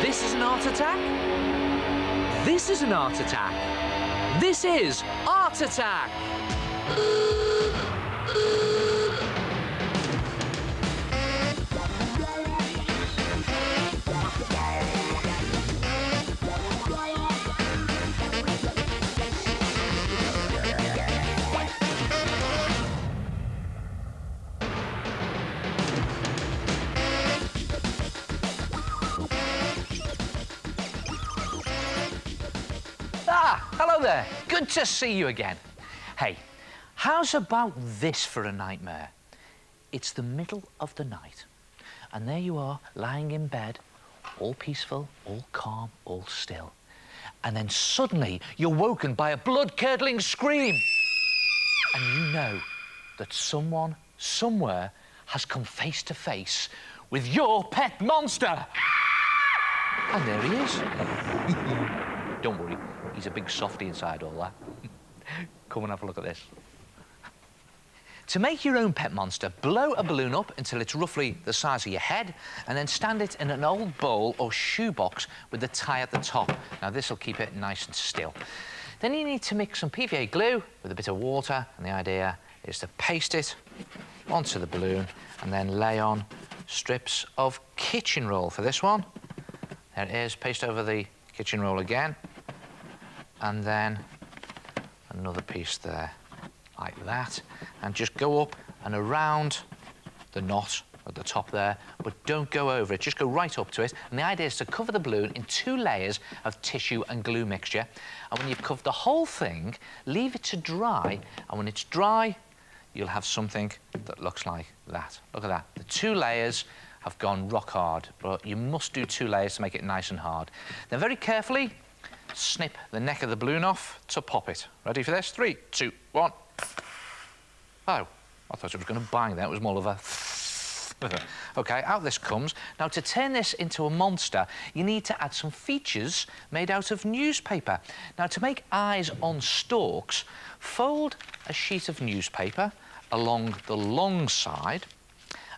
This is an art attack. This is an art attack. This is Art Attack. Hello there. Good to see you again. Hey, how's about this for a nightmare? It's the middle of the night, and there you are, lying in bed, all peaceful, all calm, all still. And then suddenly you're woken by a blood-curdling scream. And you know that someone, somewhere, has come face to face with your pet monster. And there he is. Don't worry, he's a big softy inside all that. Come and have a look at this. To make your own pet monster, blow a balloon up until it's roughly the size of your head, and then stand it in an old bowl or shoebox with the tie at the top. Now, this will keep it nice and still. Then you need to mix some PVA glue with a bit of water, and the idea is to paste it onto the balloon and then lay on strips of kitchen roll for this one. There it is, paste over the kitchen roll again, and then another piece there, like that, and just go up and around the knot at the top there, but don't go over it, just go right up to it. And the idea is to cover the balloon in 2 layers of tissue and glue mixture, and when you've covered the whole thing, leave it to dry, and when it's dry, you'll have something that looks like that. Look at that. The 2 layers have gone rock hard, but you must do 2 layers to make it nice and hard. Then very carefully, snip the neck of the balloon off to pop it. Ready for this? 3, 2, 1. Oh, I thought it was going to bang there. It was more of a... OK, out this comes. Now, to turn this into a monster, you need to add some features made out of newspaper. Now, to make eyes on stalks, fold a sheet of newspaper along the long side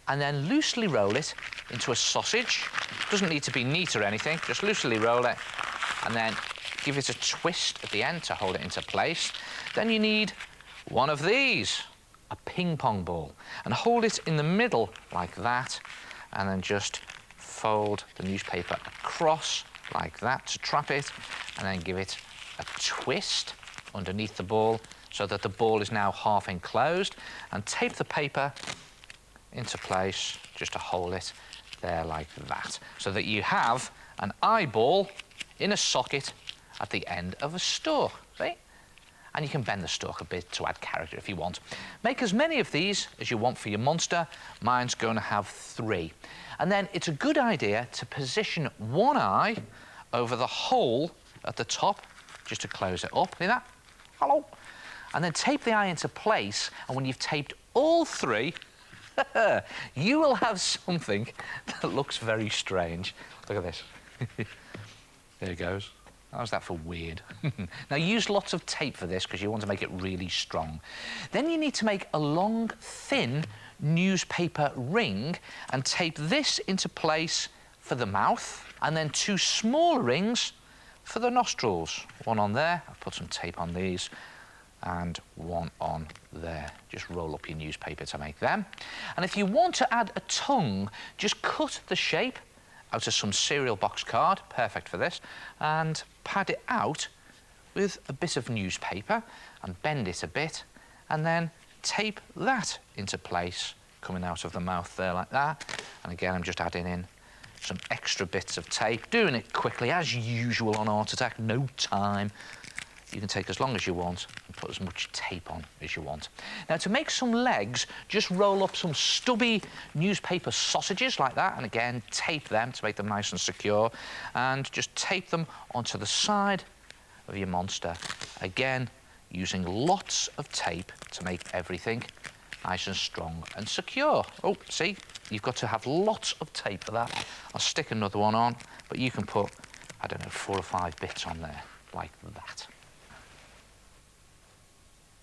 and then loosely roll it into a sausage. Doesn't need to be neat or anything, just loosely roll it and then give it a twist at the end to hold it into place. Then you need one of these, a ping pong ball, and hold it in the middle like that, and then just fold the newspaper across like that to trap it, and then give it a twist underneath the ball so that the ball is now half enclosed, and tape the paper into place just to hold it there like that, so that you have an eyeball in a socket at the end of a stalk, see? And you can bend the stalk a bit to add character if you want. Make as many of these as you want for your monster. Mine's going to have 3. And then it's a good idea to position one eye over the hole at the top, just to close it up, see that? Hello. And then tape the eye into place, and when you've taped all 3, you will have something that looks very strange. Look at this. There it goes. How's that for weird? Now, use lots of tape for this because you want to make it really strong. Then you need to make a long, thin newspaper ring and tape this into place for the mouth, and then 2 smaller rings for the nostrils. One on there. I've put some tape on these, and one on there. Just roll up your newspaper to make them. And if you want to add a tongue, just cut the shape out of some cereal box card, perfect for this, and pad it out with a bit of newspaper and bend it a bit, and then tape that into place, coming out of the mouth there like that. And again, I'm just adding in some extra bits of tape, doing it quickly, as usual on Art Attack, no time. You can take as long as you want and put as much tape on as you want. Now, to make some legs, just roll up some stubby newspaper sausages like that, and again, tape them to make them nice and secure, and just tape them onto the side of your monster. Again, using lots of tape to make everything nice and strong and secure. Oh, see, you've got to have lots of tape for that. I'll stick another one on, but you can put, I don't know, 4 or 5 bits on there, like that.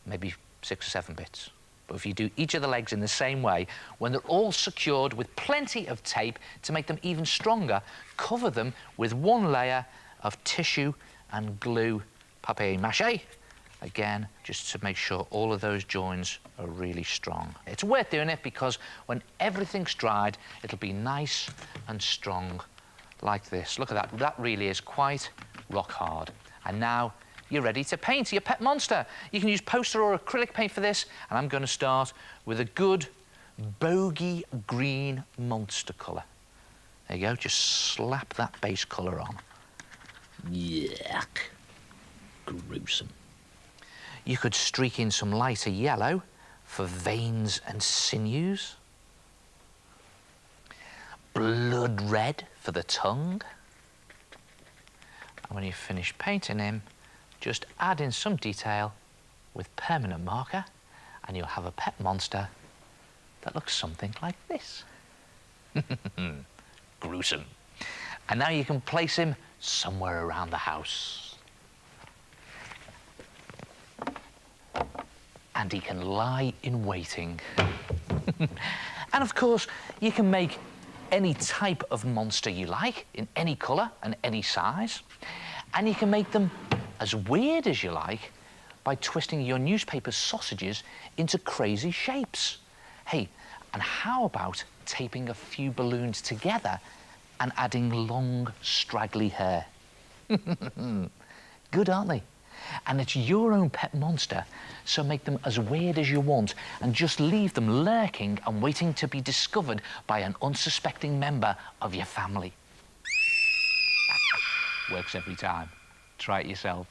Maybe 6 or 7 bits, But if you do each of the legs in the same way, when they're all secured with plenty of tape to make them even stronger, cover them with one layer of tissue and glue, papier-mâché, again, just to make sure all of those joins are really strong. It's worth doing it because when everything's dried, it'll be nice and strong like this. Look at that. That really is quite rock hard. And now you're ready to paint your pet monster. You can use poster or acrylic paint for this, and I'm going to start with a good bogey green monster colour. There you go, just slap that base colour on. Yuck. Gruesome. You could streak in some lighter yellow for veins and sinews. Blood red for the tongue. And when you finish painting him, just add in some detail with permanent marker and you'll have a pet monster that looks something like this. Gruesome. And now you can place him somewhere around the house. And he can lie in waiting. And of course, you can make any type of monster you like, in any colour and any size. And you can make them as weird as you like by twisting your newspaper sausages into crazy shapes. Hey, and how about taping a few balloons together and adding long, straggly hair? Good, aren't they? And it's your own pet monster, so make them as weird as you want and just leave them lurking and waiting to be discovered by an unsuspecting member of your family. Works every time. Try it yourself.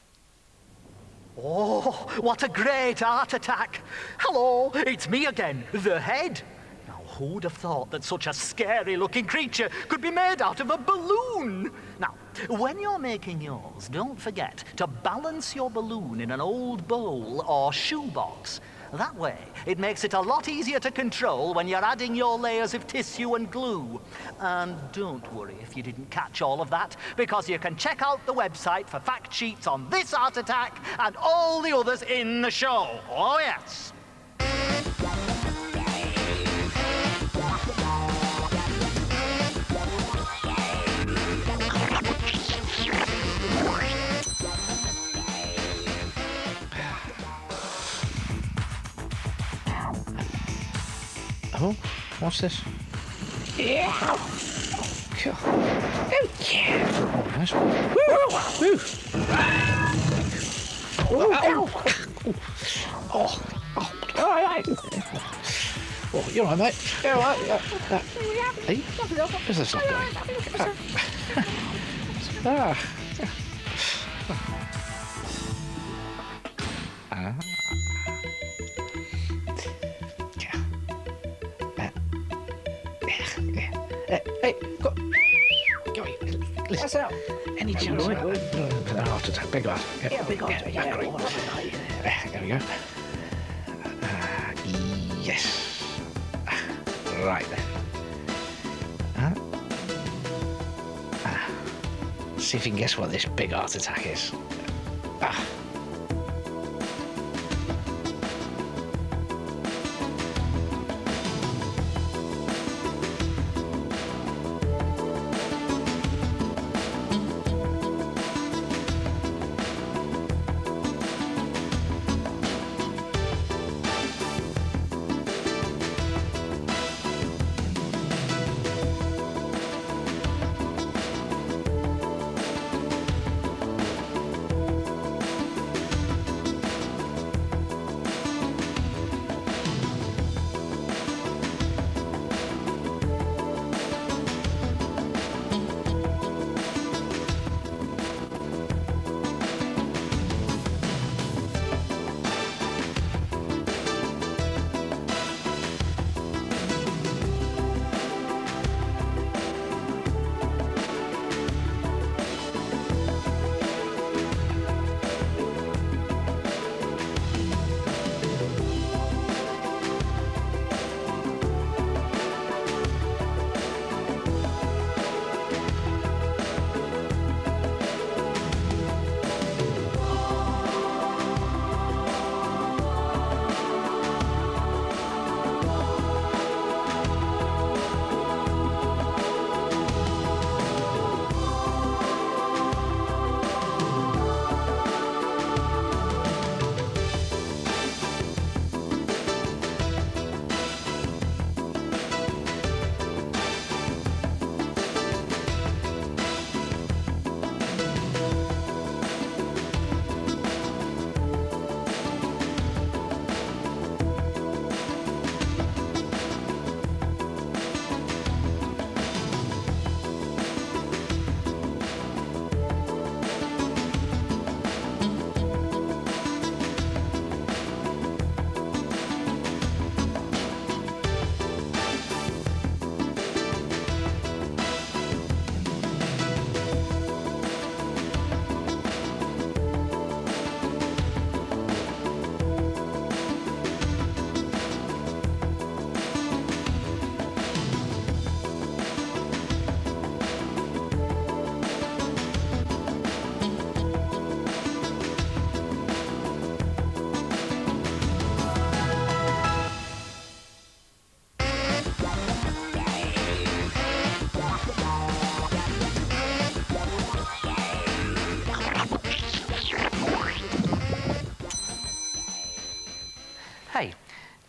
Oh, what a great art attack! Hello, it's me again, the Head. Now, who'd have thought that such a scary-looking creature could be made out of a balloon? Now, when you're making yours, don't forget to balance your balloon in an old bowl or shoebox. That way, it makes it a lot easier to control when you're adding your layers of tissue and glue. And don't worry if you didn't catch all of that, because you can check out the website for fact sheets on this art attack and all the others in the show. Oh, yes. Oh, what's this? Yeah. Oh, cool. Oh, yeah. Oh, nice one. Woo! Oh, oh, oh, all right. Oh, you're all right, mate. You're all right. Hey, where's this stuff going? Ah. Hey, go away. Listen. What's up? Any chance? No, heart attack. Big heart. Yeah, big heart. Yeah, great. There we go. Yes. Right then. See if you can guess what this big heart attack is.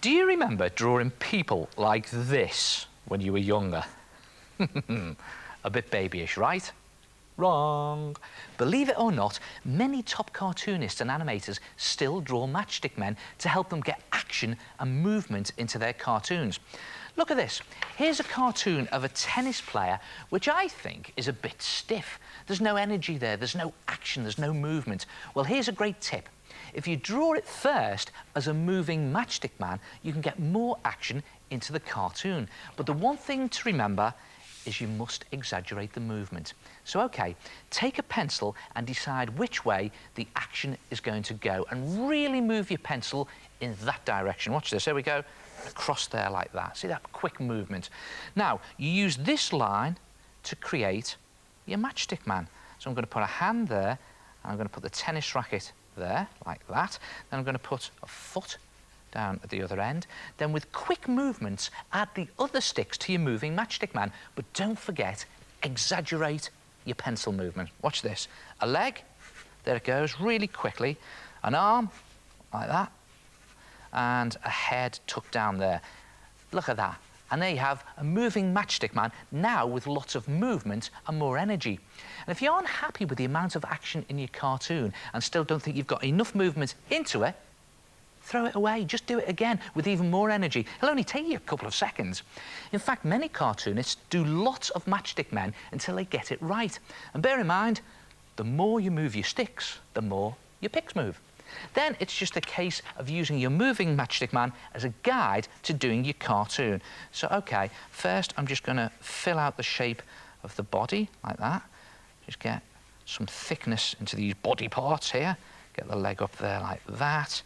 Do you remember drawing people like this when you were younger? A bit babyish, right? Wrong. Believe it or not, many top cartoonists and animators still draw matchstick men to help them get action and movement into their cartoons. Look at this. Here's a cartoon of a tennis player, which I think is a bit stiff. There's no energy there, there's no action, there's no movement. Well, here's a great tip. If you draw it first as a moving matchstick man, you can get more action into the cartoon. But the one thing to remember is you must exaggerate the movement. So, OK, take a pencil and decide which way the action is going to go and really move your pencil in that direction. Watch this, here we go, across there like that. See that quick movement? Now, you use this line to create your matchstick man. So I'm going to put a hand there, and I'm going to put the tennis racket there, like that. Then I'm going to put a foot down at the other end. Then with quick movements, add the other sticks to your moving matchstick man. But don't forget, exaggerate your pencil movement. Watch this. A leg, there it goes, really quickly. An arm, like that. And a head tucked down there. Look at that. And there you have a moving matchstick man, now with lots of movement and more energy. And if you aren't happy with the amount of action in your cartoon and still don't think you've got enough movement into it, throw it away, just do it again with even more energy. It'll only take you a couple of seconds. In fact, many cartoonists do lots of matchstick men until they get it right. And bear in mind, the more you move your sticks, the more your picks move. Then it's just a case of using your moving matchstick man as a guide to doing your cartoon. So, OK, first I'm just going to fill out the shape of the body, like that. Just get some thickness into these body parts here. Get the leg up there like that.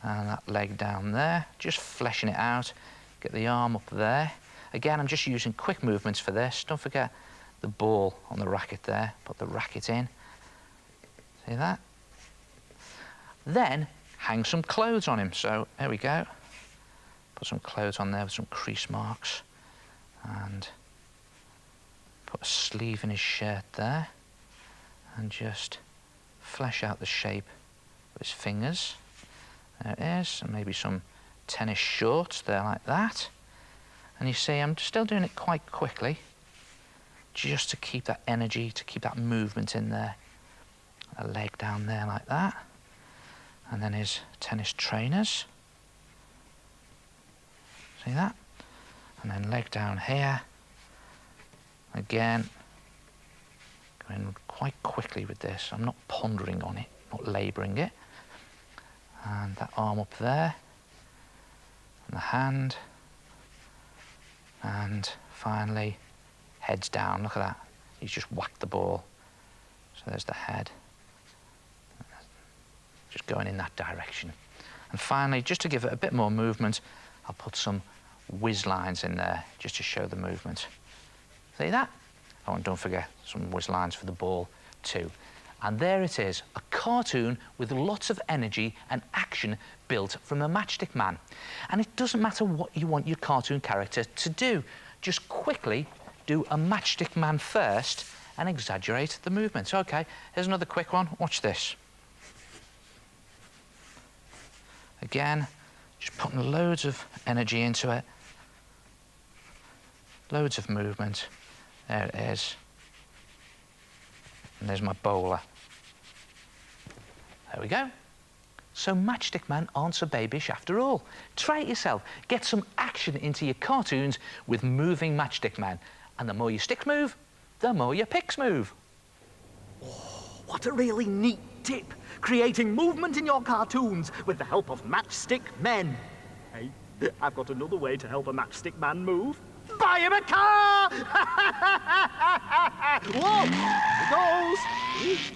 And that leg down there, just fleshing it out. Get the arm up there. Again, I'm just using quick movements for this. Don't forget the ball on the racket there. Put the racket in. See that? Then hang some clothes on him. So there we go. Put some clothes on there with some crease marks. And put a sleeve in his shirt there. And just flesh out the shape of his fingers. There it is, and maybe some tennis shorts there like that. And you see, I'm still doing it quite quickly, just to keep that energy, to keep that movement in there. A leg down there like that. And then his tennis trainers. See that? And then leg down here. Again, going quite quickly with this. I'm not pondering on it, not labouring it. And that arm up there, and the hand, and finally, heads down. Look at that. He's just whacked the ball. So there's the head. Just going in that direction. And finally, just to give it a bit more movement, I'll put some whiz lines in there, just to show the movement. See that? Oh, and don't forget some whiz lines for the ball too. And there it is, a cartoon with lots of energy and action built from a matchstick man. And it doesn't matter what you want your cartoon character to do. Just quickly do a matchstick man first and exaggerate the movements. OK, here's another quick one. Watch this. Again, just putting loads of energy into it. Loads of movement. There it is. And there's my bowler. There we go. So matchstick men aren't so babyish after all. Try it yourself. Get some action into your cartoons with moving matchstick men. And the more your sticks move, the more your picks move. Oh, what a really neat tip. Creating movement in your cartoons with the help of matchstick men. Hey, I've got another way to help a matchstick man move. Buy him a car! Whoa! There it goes.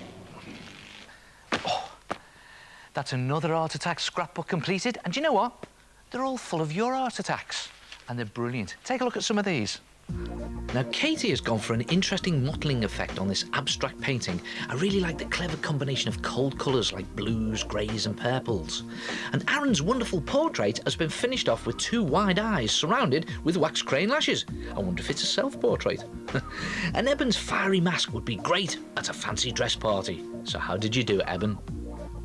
Oh, that's another Art Attack scrapbook completed. And do you know what? They're all full of your art attacks. And they're brilliant. Take a look at some of these. Now, Katie has gone for an interesting mottling effect on this abstract painting. I really like the clever combination of cold colours like blues, greys and purples. And Aaron's wonderful portrait has been finished off with two wide eyes surrounded with wax crane lashes. I wonder if it's a self-portrait. And Eben's fiery mask would be great at a fancy dress party. So how did you do it, Eben?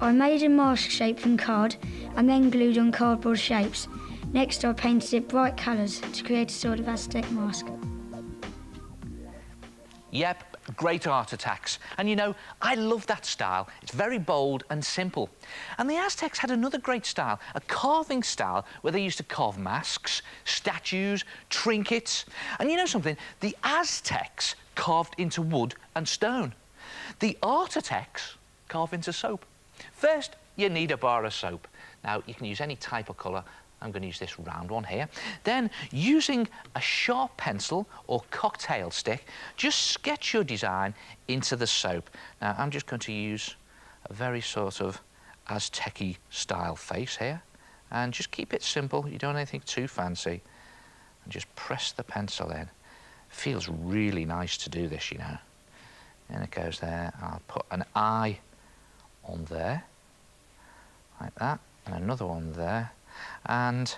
I made a mask shape from card and then glued on cardboard shapes. Next, I painted it bright colours to create a sort of Aztec mask. Yep, great art attacks. And you know, I love that style. It's very bold and simple. And the Aztecs had another great style, a carving style where they used to carve masks, statues, trinkets. And you know something? The Aztecs carved into wood and stone. The art attacks carve into soap. First, you need a bar of soap. Now, you can use any type of colour. I'm going to use this round one here. Then, using a sharp pencil or cocktail stick, just sketch your design into the soap. Now, I'm just going to use a very sort of Aztec-y style face here. And just keep it simple. You don't want anything too fancy. And just press the pencil in. Feels really nice to do this, you know. And it goes there. I'll put an eye on there, like that, and another one there. And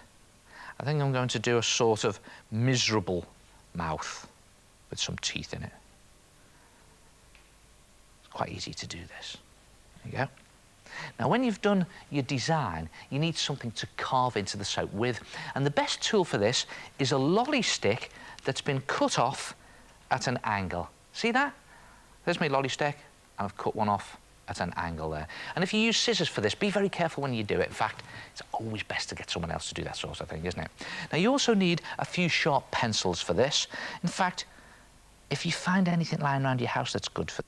I think I'm going to do a sort of miserable mouth with some teeth in it. It's quite easy to do this. There you go. Now, when you've done your design, you need something to carve into the soap with. And the best tool for this is a lolly stick that's been cut off at an angle. See that? There's my lolly stick, and I've cut one off at an angle there. And if you use scissors for this, be very careful when you do it. In fact, it's always best to get someone else to do that sort of thing, isn't it? Now, you also need a few sharp pencils for this. In fact, if you find anything lying around your house that's good for